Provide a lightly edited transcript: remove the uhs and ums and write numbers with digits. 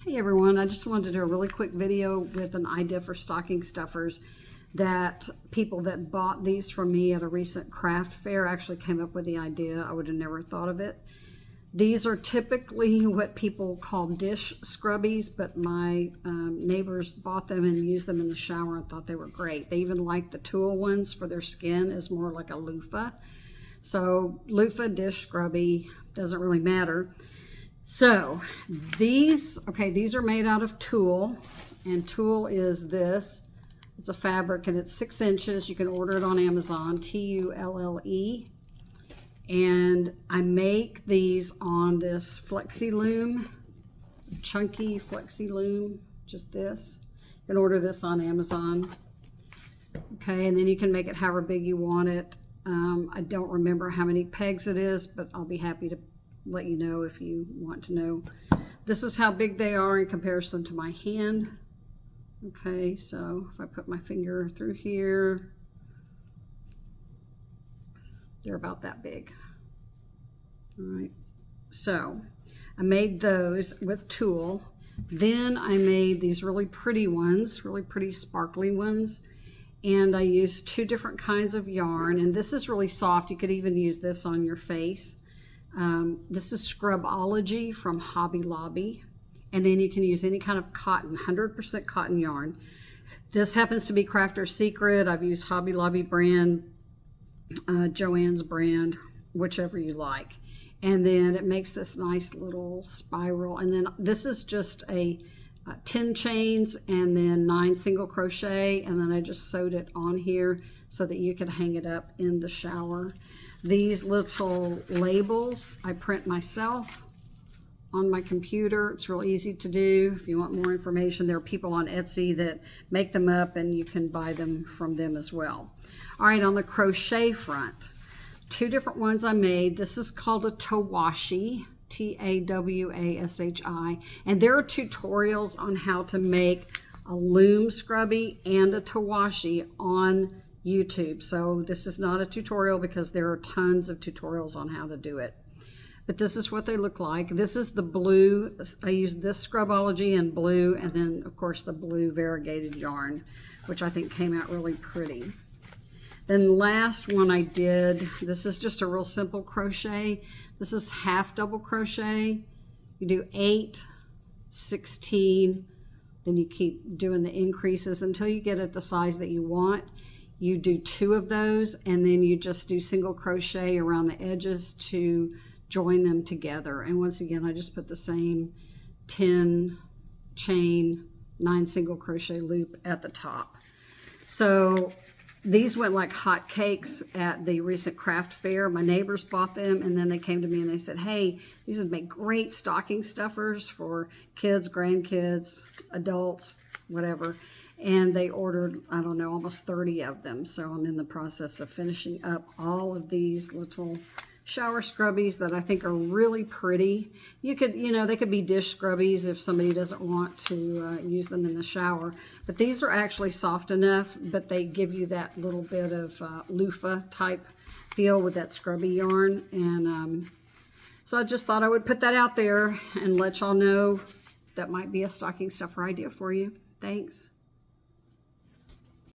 Hey everyone, I just wanted to do a really quick video with an idea for stocking stuffers that people that bought these from me at a recent craft fair actually came up with the idea. I would have never thought of it. These are typically what people call dish scrubbies, but my neighbors bought them and used them in the shower and thought they were great. They even like the tulle ones for their skin is more like a loofah. So loofah, dish scrubby, doesn't really matter. So these are made out of tulle, and tulle is this. It's a fabric and it's 6 inches. You can order it on Amazon, Tulle. And I make these on this flexi loom, chunky flexi loom, just this. You can order this on Amazon. Okay, and then you can make it however big you want it. I don't remember how many pegs it is, but I'll be happy to let you know if you want to know. This is how big they are in comparison to my hand. Okay, so if I put my finger through here, they're about that big. All right, so I made those with tulle. Then I made these really pretty ones, really pretty sparkly ones. And I used 2 different kinds of yarn, and this is really soft. You could even use this on your face. This is Scrubology from Hobby Lobby, and then you can use any kind of cotton, 100% cotton yarn. This happens to be Crafter's Secret. I've used Hobby Lobby brand, Joann's brand, whichever you like. And then it makes this nice little spiral. And then this is just a 10 chains and then 9 single crochet, and then I just sewed it on here so that you could hang it up in the shower. These little labels I print myself on my computer. It's real easy to do. If you want more information, there are people on Etsy that make them up and you can buy them from them as well. All right, on the crochet front, 2 different ones I made. This is called a Tawashi, Tawashi, and there are tutorials on how to make a loom scrubby and a Tawashi on YouTube. So this is not a tutorial because there are tons of tutorials on how to do it. But this is what they look like. This is the blue. I used this Scrubology in blue, and then of course the blue variegated yarn, which I think came out really pretty. Then last one I did, this is just a real simple crochet. This is half double crochet. You do 8, 16, then you keep doing the increases until you get it the size that you want. You do 2 of those, and then you just do single crochet around the edges to join them together. And once again, I just put the same 10 chain, 9 single crochet loop at the top. So these went like hotcakes at the recent craft fair. My neighbors bought them, and then they came to me and they said, hey, these would make great stocking stuffers for kids, grandkids, adults, whatever. And they ordered, I don't know, almost 30 of them. So I'm in the process of finishing up all of these little shower scrubbies that I think are really pretty. You could, they could be dish scrubbies if somebody doesn't want to use them in the shower. But these are actually soft enough, but they give you that little bit of loofah type feel with that scrubby yarn. And so I just thought I would put that out there and let y'all know that might be a stocking stuffer idea for you. Thanks.